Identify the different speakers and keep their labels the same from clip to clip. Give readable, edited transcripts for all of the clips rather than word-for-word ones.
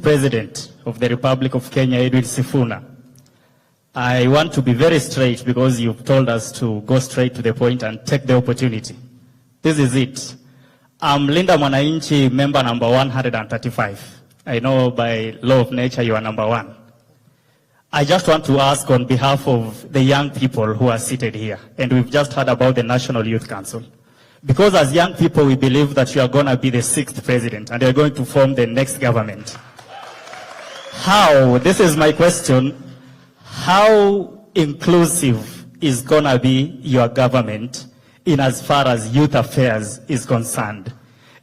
Speaker 1: President of the Republic of Kenya, Edwin Sifuna, I want to be very straight because you've told us to go straight to the point and take the opportunity. This is it. I'm Linda Mwananchi, member number 135. I know by law of nature you are number 1. I just want to ask on behalf of the young people who are seated here, and we've just heard about the National Youth Council. Because as young people, we believe that you are going to be the 6th president and you're going to form the next government. How, this is my question, how inclusive is going to be your government in as far as youth affairs is concerned?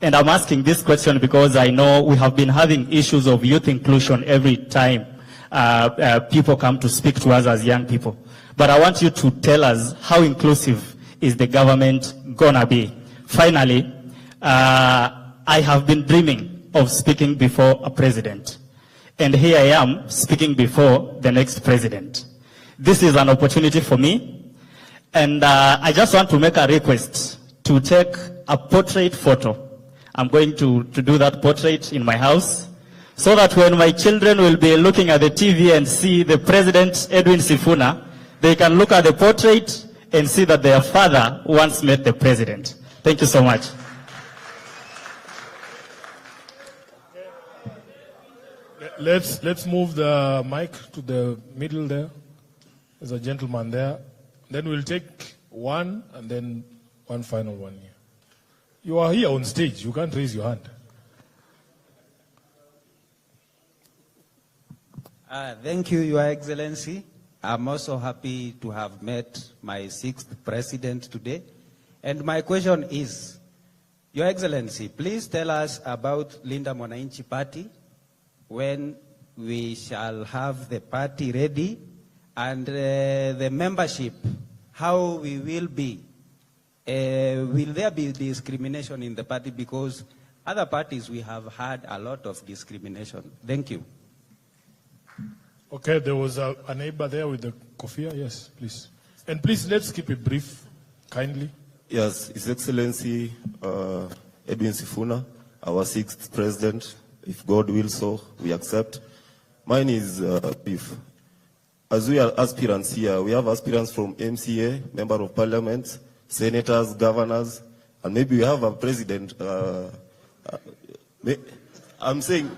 Speaker 1: And I'm asking this question because I know we have been having issues of youth inclusion every time people come to speak to us as young people. But I want you to tell us how inclusive is the government gonna be. Finally, I have been dreaming of speaking before a president. And here I am speaking before the next president. This is an opportunity for me. And I just want to make a request to take a portrait photo. I'm going to do that portrait in my house, so that when my children will be looking at the TV and see the President Edwin Sifuna, they can look at the portrait and see that their father once met the president. Thank you so much.
Speaker 2: Let's move the mic to the middle there. There's a gentleman there. Then we'll take one and then one final one here. You are here on stage. You can't raise your hand.
Speaker 3: Thank you, Your Excellency. I'm also happy to have met my 6th president today. And my question is, Your Excellency, please tell us about Linda Mwananchi Party, when we shall have the party ready, and the membership, how we will be. Will there be discrimination in the party? Because other parties, we have had a lot of discrimination. Thank you.
Speaker 2: Okay, there was a neighbor there with the kofia. Yes, please. And please, let's keep it brief, kindly.
Speaker 4: Yes, His Excellency Edwin Sifuna, our 6th president. If God will so, we accept. Mine is brief. As we are aspirants here, we have aspirants from MCA, Member of Parliament, senators, governors, and maybe we have a president. I'm saying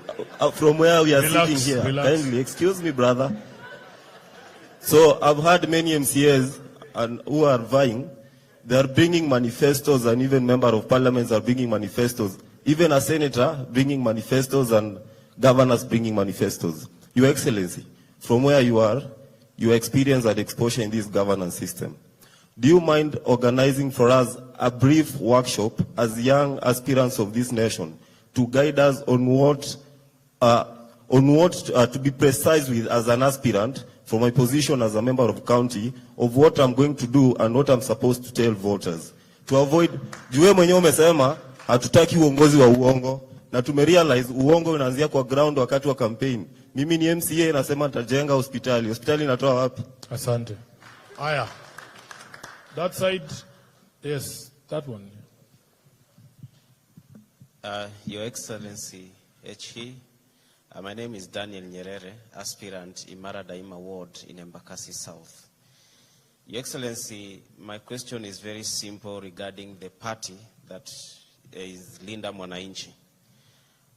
Speaker 4: from where we are sitting here. Kindly, excuse me, brother. So I've had many MCAs and who are vying. They are bringing manifestos, and even member of parliaments are bringing manifestos. Even a senator bringing manifestos and governors bringing manifestos. Your Excellency, from where you are, your experience and exposure in this governance system, do you mind organizing for us a brief workshop as young aspirants of this nation to guide us on what to be precise with as an aspirant from my position as a member of county of what I'm going to do and what I'm supposed to tell voters to avoid juwe mwenyewe umesema hatutaki uongozi wa uongo na tumerealize uongo unaanzia kwa ground wakati wa campaign. Mimi ni MCA nasema nitajenga hospitali inatoa wapi?
Speaker 2: Asante. Aya. That side, yes, that one.
Speaker 5: Your Excellency, HE, my name is Daniel Nyerere, aspirant Imara Daima Ward in Embakasi South. Your Excellency, my question is very simple regarding the party that is Linda Mwananchi.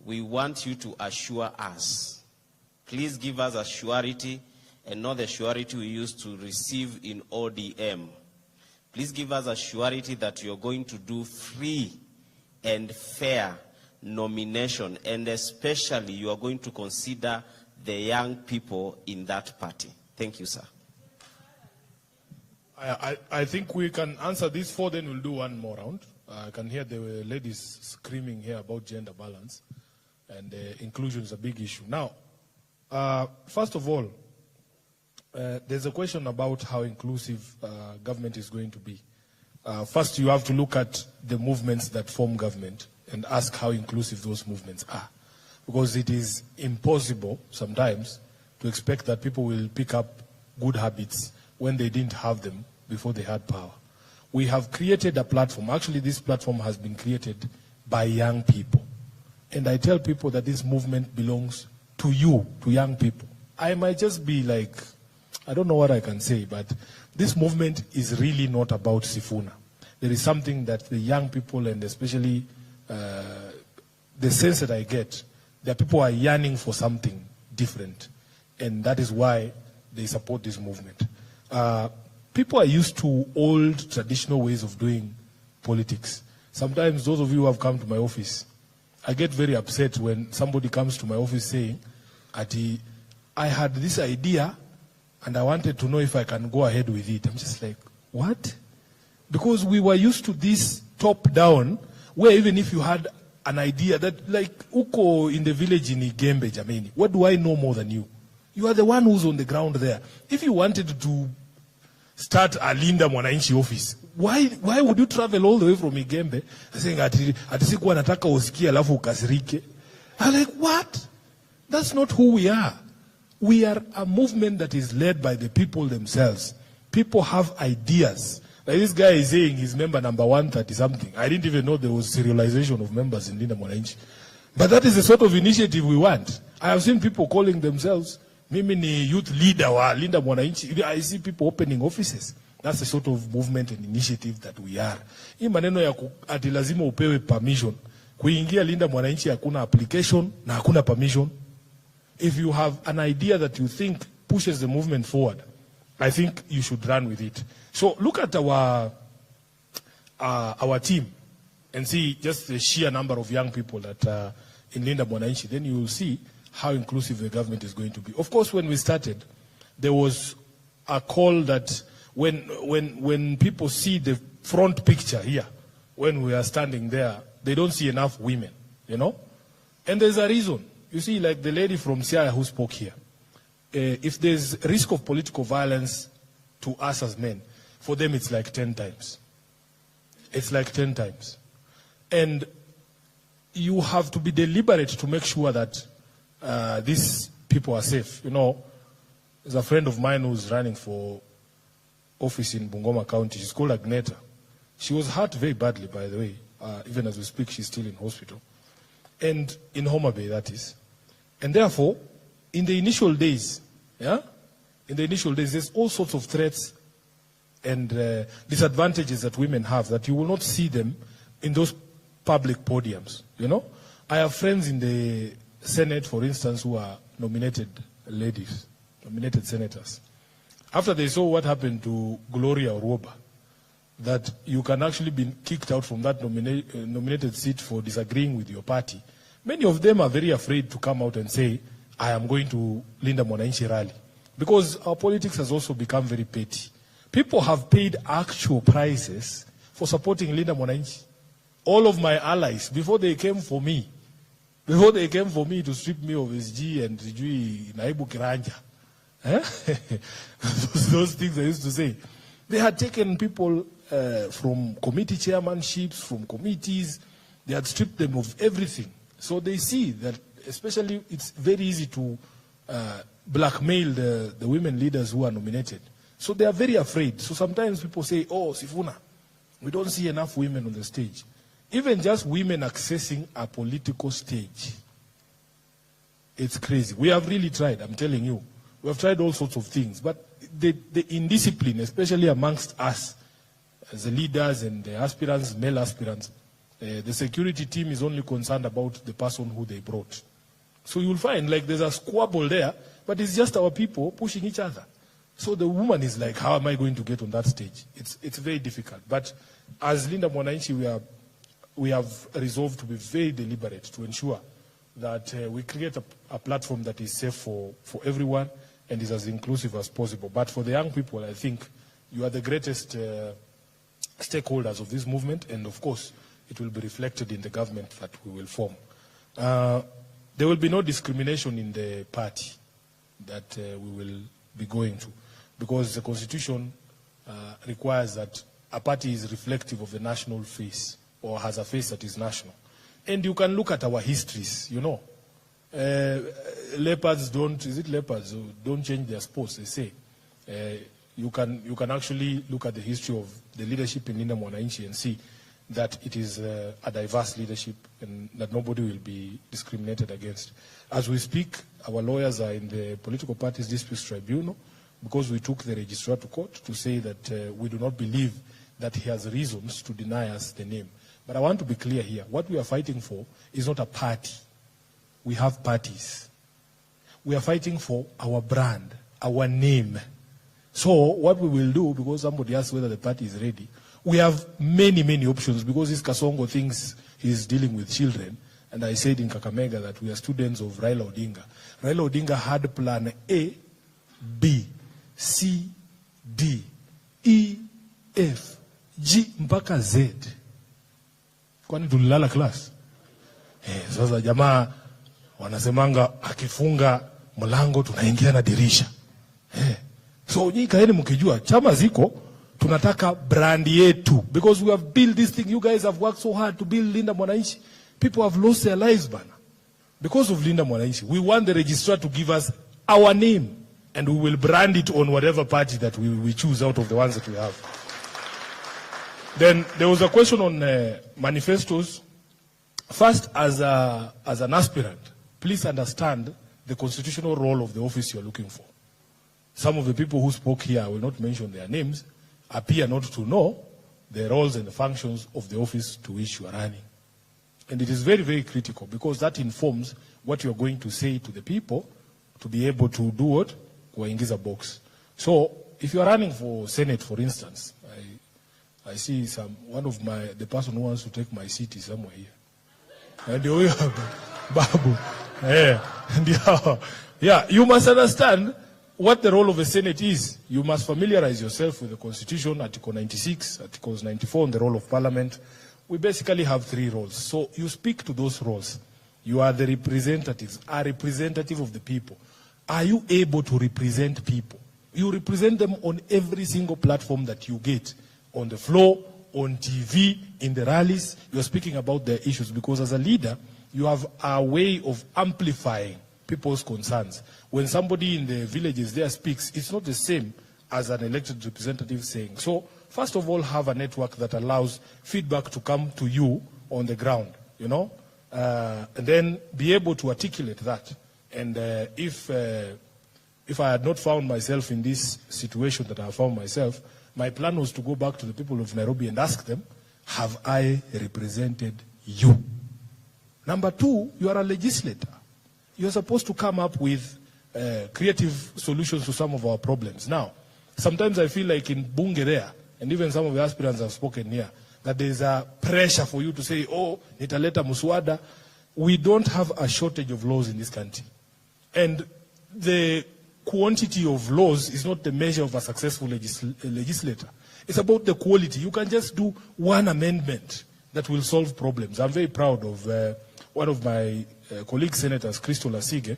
Speaker 5: We want you to assure us, please give us a surety and not the surety we used to receive in ODM. Please give us a surety that you're going to do free and fair nomination, and especially you are going to consider the young people in that party. Thank you, sir.
Speaker 2: I think we can answer these 4, then we'll do one more round. I can hear the ladies screaming here about gender balance, and inclusion is a big issue. Now, first of all, there's a question about how inclusive government is going to be. First, you have to look at the movements that form government and ask how inclusive those movements are. Because it is impossible sometimes to expect that people will pick up good habits when they didn't have them before they had power. We have created a platform. Actually, this platform has been created by young people. And I tell people that this movement belongs to you, to young people, I might just be like, I don't know what I can say, but this movement is really not about Sifuna. There is something that the young people, and especially the sense that I get, that people are yearning for something different. And that is why they support this movement. People are used to old traditional ways of doing politics. Sometimes those of you who have come to my office, I get very upset when somebody comes to my office saying, I had this idea and I wanted to know if I can go ahead with it. I'm just like, what? Because we were used to this top-down, where even if you had an idea that, like, uko in the village in Igembe, Jameni, what do I know more than you? You are the one who's on the ground there. If you wanted to start a Linda Mwananchi office, why would you travel all the way from Igembe saying, atisikuwa nataka usikie alafu ukasirike? I'm like, what? That's not who we are. We are a movement that is led by the people themselves. People have ideas. Like this guy is saying he's member number 130-something. I didn't even know there was serialization of members in Linda Mwananchi. But that is the sort of initiative we want. I have seen people calling themselves, mimi ni youth leader wa Linda Mwananchi. I see people opening offices. That's the sort of movement and initiative that we are. Hii maneno ya ati lazima upewe permission. Kuingia Linda Mwananchi hakuna application na hakuna permission. If you have an idea that you think pushes the movement forward, I think you should run with it. So look at our team and see just the sheer number of young people that are in Linda Mwananchi. Then you will see how inclusive the government is going to be. Of course, when we started, there was a call that when people see the front picture here, when we are standing there, they don't see enough women, you know? And there's a reason. You see, like the lady from Siaya who spoke here, if there's risk of political violence to us as men, for them it's like 10 times. It's like 10 times. And you have to be deliberate to make sure that these people are safe. You know, there's a friend of mine who's running for office in Bungoma County. She's called Agneta. She was hurt very badly, by the way. Even as we speak, she's still in hospital. And in Homa Bay, that is. And therefore, in the initial days, there's all sorts of threats and disadvantages that women have that you will not see them in those public podiums, you know. I have friends in the Senate, for instance, who are nominated ladies, nominated senators. After they saw what happened to Gloria Oroba, that you can actually be kicked out from that nominated seat for disagreeing with your party, many of them are very afraid to come out and say, I am going to Linda Mwananchi rally. Because our politics has also become very petty. People have paid actual prices for supporting Linda Mwananchi. All of my allies, before they came for me to strip me of SG and Naibu Kiranja, those things I used to say, they had taken people from committee chairmanships, from committees, they had stripped them of everything. So they see that, especially, it's very easy to blackmail the women leaders who are nominated. So they are very afraid. So sometimes people say, oh, Sifuna, we don't see enough women on the stage. Even just women accessing a political stage, it's crazy. We have really tried, I'm telling you. We have tried all sorts of things. But the indiscipline, especially amongst us, as the leaders and the aspirants, male aspirants, the security team is only concerned about the person who they brought. So you'll find like there's a squabble there, but it's just our people pushing each other. So the woman is like, how am I going to get on that stage? It's very difficult. But as Linda Mwananchi, we have resolved to be very deliberate to ensure that we create a platform that is safe for everyone and is as inclusive as possible. But for the young people, I think you are the greatest stakeholders of this movement, and of course, it will be reflected in the government that we will form. There will be no discrimination in the party that we will be going to, because the Constitution requires that a party is reflective of the national face, or has a face that is national. And you can look at our histories, you know. Leopards don't change their sports, they say. You can actually look at the history of the leadership in Linda Mwananchi and see that it is a diverse leadership and that nobody will be discriminated against. As we speak, our lawyers are in the Political Parties Disputes Tribunal because we took the registrar to court to say that we do not believe that he has reasons to deny us the name. But I want to be clear here. What we are fighting for is not a party. We have parties. We are fighting for our brand, our name. So what we will do, because somebody asked whether the party is ready, we have many, many options because this Kasongo thinks he's dealing with children. And I said in Kakamega that we are students of Raila Odinga. Raila Odinga had plan A, B, C, D, E, F, G, mpaka Z. Kwani tulilala class? Sasa jamaa wanasemanga akifunga mlango tunaingia na dirisha. So nyinyi kaeni mkijua chama ziko tunataka brand yetu because we have built this thing. You guys have worked so hard to build Linda Mwananchi. People have lost their lives, bana, because of Linda Mwananchi. We want the registrar to give us our name and we will brand it on whatever party that we choose out of the ones that we have. Then there was a question on manifestos. First, as an aspirant, please understand the constitutional role of the office you are looking for. Some of the people who spoke here, I will not mention their names, appear not to know the roles and the functions of the office to which you are running. And it is very, very critical because that informs what you are going to say to the people to be able to do what? Kuwaingiza box. So, if you are running for Senate, for instance, I see the person who wants to take my seat is somewhere here. And we have Babu. Yeah, you must understand what the role of a Senate is. You must familiarize yourself with the Constitution, Article 96, Articles 94 on the role of Parliament. We basically have 3 roles. So you speak to those roles. You are the representatives, a representative of the people. Are you able to represent people? You represent them on every single platform that you get. On the floor, on TV, in the rallies. You're speaking about their issues because as a leader, you have a way of amplifying people's concerns. When somebody in the villages there speaks, it's not the same as an elected representative saying. So, first of all, have a network that allows feedback to come to you on the ground, you know, and then be able to articulate that. And if I had not found myself in this situation that I found myself, my plan was to go back to the people of Nairobi and ask them, have I represented you? Number 2, you are a legislator. You're supposed to come up with creative solutions to some of our problems. Now, sometimes I feel like in Bunge there, and even some of the aspirants have spoken here, that there's a pressure for you to say, oh, nitaleta muswada. We don't have a shortage of laws in this country. And the quantity of laws is not the measure of a successful legislator. It's about the quality. You can just do one amendment that will solve problems. I'm very proud of one of my colleague senators, Crystal Asige,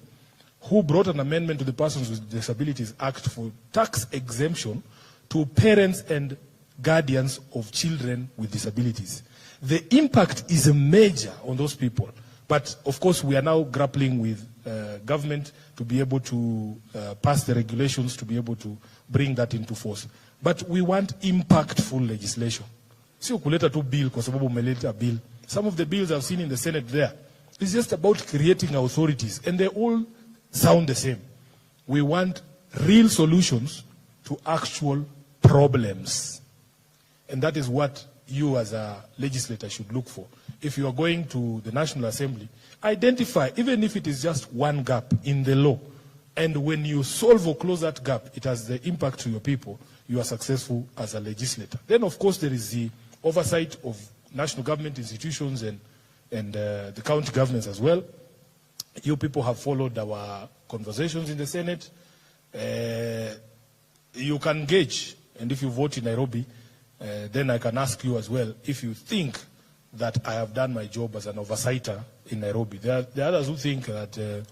Speaker 2: who brought an amendment to the Persons with Disabilities Act for tax exemption to parents and guardians of children with disabilities. The impact is major on those people. But, of course, we are now grappling with government to be able to pass the regulations to be able to bring that into force. But we want impactful legislation. Sio kuleta tu bill kwa sababu umeleta bill. Some of the bills I've seen in the Senate there, it's just about creating authorities. And they all sound the same. We want real solutions to actual problems. And that is what you as a legislator should look for. If you are going to the National Assembly, identify, even if it is just one gap in the law, and when you solve or close that gap, it has the impact to your people, you are successful as a legislator. Then, of course, there is the oversight of national government institutions and the county governments as well. You people have followed our conversations in the Senate. You can gauge, and if you vote in Nairobi, then I can ask you as well if you think that I have done my job as an oversighter in Nairobi. There are others who think that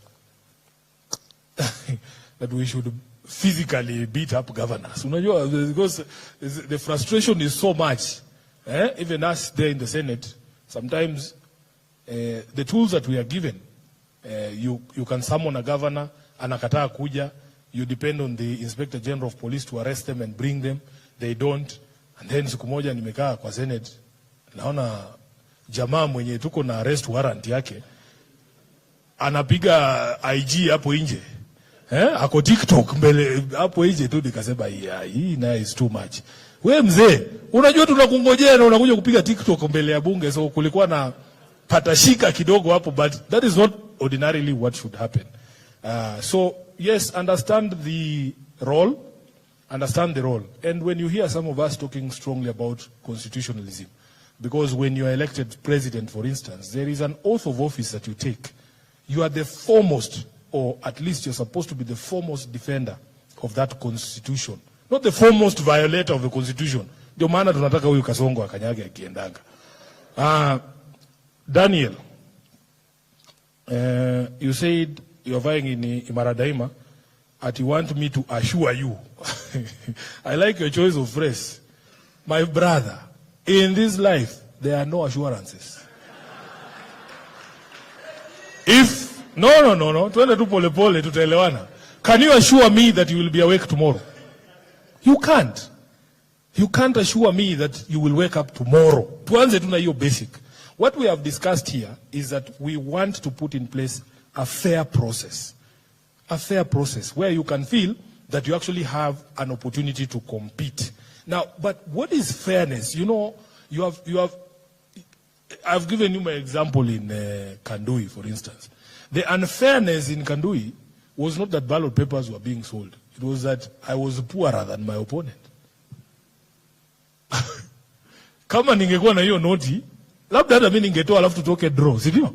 Speaker 2: that we should physically beat up governors. Because the frustration is so much. Even us there in the Senate, sometimes the tools that we are given, you can summon a governor, anakataa kuja, you depend on the Inspector General of Police to arrest them and bring them. They don't. And then siku moja nimekaa kwa Senate, naona jamaa mwenye tuko na arrest warrant yake anapiga IG hapo nje. Ako TikTok mbele hapo nje tu, nikasema hii na is too much. We mzee, unajua tunakungojea na unakuja kupiga TikTok mbele ya bunge, so kulikuwa na patashika kidogo hapo, but that is not ordinarily what should happen. So yes, understand the role. And when you hear some of us talking strongly about constitutionalism, because when you are elected president, for instance, there is an oath of office that you take. You are the foremost, or at least you're supposed to be the foremost defender of that constitution, not the foremost violator of the constitution. Ndio maana tunataka huyu Kasongo akanyage akiendanga. Daniel, you said you're vying in Imara Daima, and you want me to assure you. I like your choice of phrase. My brother, in this life, there are no assurances. No. Tuende tu pole pole, tutaelewana. Can you assure me that you will be awake tomorrow? You can't. You can't assure me that you will wake up tomorrow. Tuanze tu na hiyo basic. What we have discussed here is that we want to put in place a fair process. A fair process where you can feel that you actually have an opportunity to compete. Now, but what is fairness? You know, I've given you my example in Kandui, for instance. The unfairness in Kandui was not that ballot papers were being sold. It was that I was poorer than my opponent. Kama ningekuwa na hiyo noti, labda hata mimi ningetoa alafu tutoke draw, sivyo?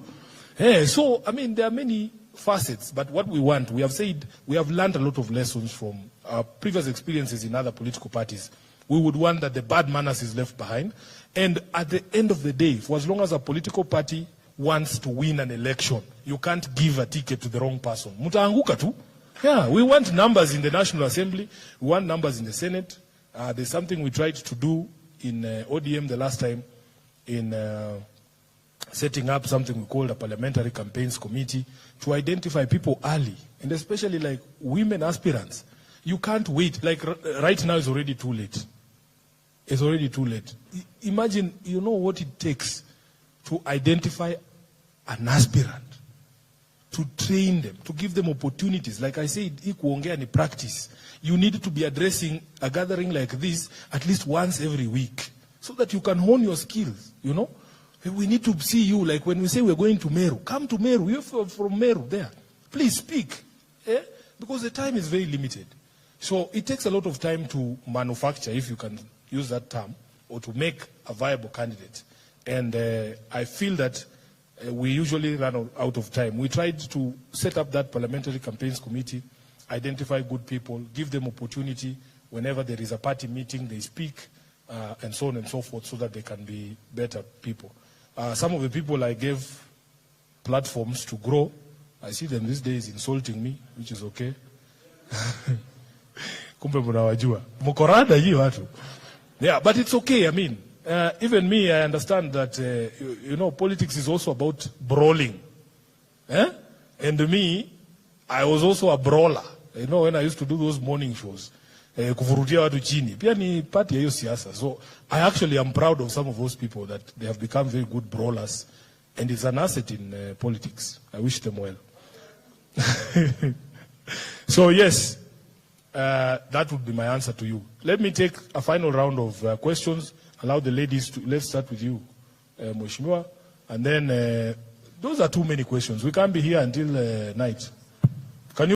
Speaker 2: So, I mean, there are many facets, but what we want, we have said, we have learned a lot of lessons from our previous experiences in other political parties. We would want that the bad manners is left behind. And at the end of the day, for as long as a political party wants to win an election, you can't give a ticket to the wrong person. Mutaanguka tu. Yeah, we want numbers in the National Assembly. We want numbers in the Senate. There's something we tried to do in ODM the last time in setting up something we called a parliamentary campaigns committee to identify people early, and especially like women aspirants. You can't wait. Like right now, it's already too late. It's already too late. Imagine, you know what it takes to identify an aspirant, to train them, to give them opportunities. Like I said, ikuongea ni practice. You need to be addressing a gathering like this at least once every week so that you can hone your skills, you know. We need to see you, like when we say we're going to Meru, come to Meru, you're from Meru there. Please speak, because the time is very limited. So it takes a lot of time to manufacture, if you can use that term, or to make a viable candidate. And I feel that we usually run out of time. We tried to set up that parliamentary campaigns committee, identify good people, give them opportunity. Whenever there is a party meeting, they speak, and so on and so forth, so that they can be better people. Some of the people I gave platforms to grow, I see them these days insulting me, which is okay. Kumbe mnawajua. Mkorada hii watu. Yeah, but it's okay. I mean, even me, I understand that, you know, politics is also about brawling. And me, I was also a brawler. You know, when I used to do those morning shows, kufurutia watu chini. Pia ni party ya hiyo siasa. So I actually am proud of some of those people that they have become very good brawlers. And it's an asset in politics. I wish them well. So yes, that would be my answer to you. Let me take a final round of questions. Allow the ladies to, let's start with you, Mheshimiwa. And then, those are too many questions. We can't be here until night.